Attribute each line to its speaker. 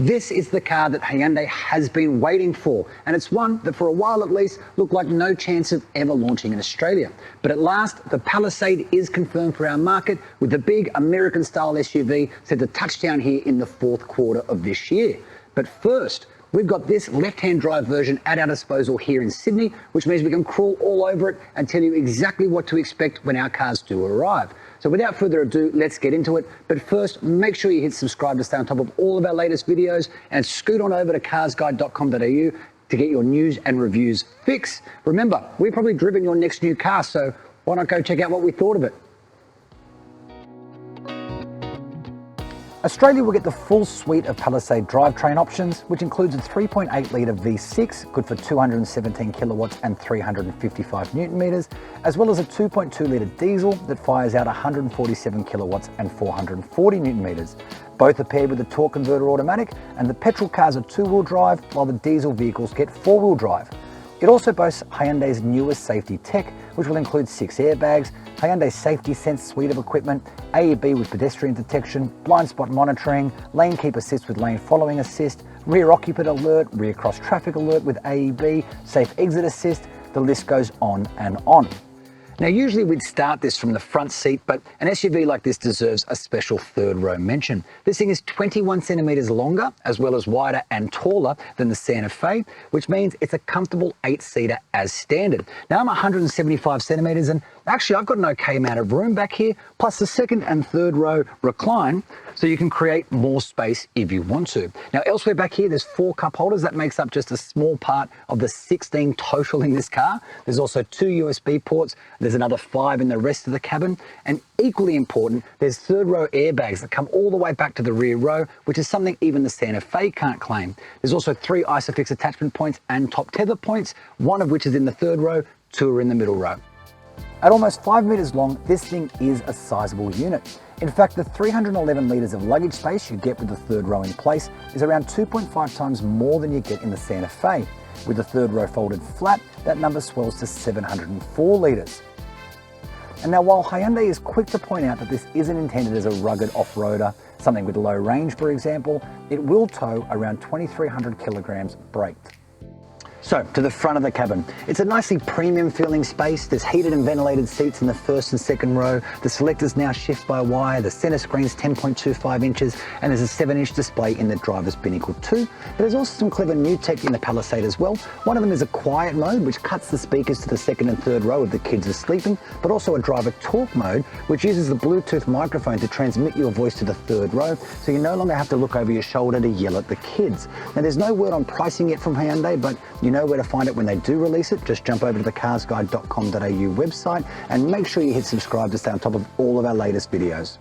Speaker 1: This is the car that Hyundai has been waiting for, and it's one that for a while at least looked like no chance of ever launching in Australia. But at last, the Palisade is confirmed for our market, with the big American-style SUV set to touch down here in the fourth quarter of this year. But first, we've got this left-hand drive version at our disposal here in Sydney, which means we can crawl all over it and tell you exactly what to expect when our cars do arrive. So without further ado, let's get into it. But first, make sure you hit subscribe to stay on top of all of our latest videos and scoot on over to carsguide.com.au to get your news and reviews fix. Remember, we've probably driven your next new car, so why not go check out what we thought of it? Australia will get the full suite of Palisade drivetrain options, which includes a 3.8-litre V6, good for 217 kilowatts and 355 newton meters, as well as a 2.2-litre diesel that fires out 147 kilowatts and 440 newton meters. Both are paired with the torque converter automatic, and the petrol cars are two-wheel drive, while the diesel vehicles get four-wheel drive. It also boasts Hyundai's newest safety tech, which will include 6 airbags, Hyundai's Safety Sense suite of equipment, AEB with pedestrian detection, blind spot monitoring, lane keep assist with lane following assist, rear occupant alert, rear cross traffic alert with AEB, safe exit assist, the list goes on and on. Now, usually we'd start this from the front seat, but an SUV like this deserves a special third row mention. This thing is 21 centimeters longer, as well as wider and taller than the Santa Fe, which means it's a comfortable 8-seater as standard. Now, I'm 175 centimeters, and actually I've got an okay amount of room back here, plus the second and third row recline, so you can create more space if you want to. Now, elsewhere back here, there's 4 cup holders. That makes up just a small part of the 16 total in this car. There's also 2 USB ports. There's another 5 in the rest of the cabin. And equally important, there's third row airbags that come all the way back to the rear row, which is something even the Santa Fe can't claim. There's also 3 ISOFIX attachment points and top tether points, one of which is in the third row, 2 are in the middle row. At almost 5 meters long, this thing is a sizable unit. In fact, the 311 litres of luggage space you get with the third row in place is around 2.5 times more than you get in the Santa Fe. With the third row folded flat, that number swells to 704 litres. And now, while Hyundai is quick to point out that this isn't intended as a rugged off-roader, something with low range for example, it will tow around 2,300 kilograms braked. So, to the front of the cabin. It's a nicely premium feeling space. There's heated and ventilated seats in the first and second row. The selectors now shift by wire. The center screen's 10.25 inches, and there's a 7-inch display in the driver's binnacle too. But there's also some clever new tech in the Palisade as well. One of them is a quiet mode, which cuts the speakers to the second and third row if the kids are sleeping, but also a driver talk mode, which uses the Bluetooth microphone to transmit your voice to the third row, so you no longer have to look over your shoulder to yell at the kids. Now, there's no word on pricing yet from Hyundai, but you know where to find it when they do release it. Just jump over to the carsguide.com.au website and make sure you hit subscribe to stay on top of all of our latest videos.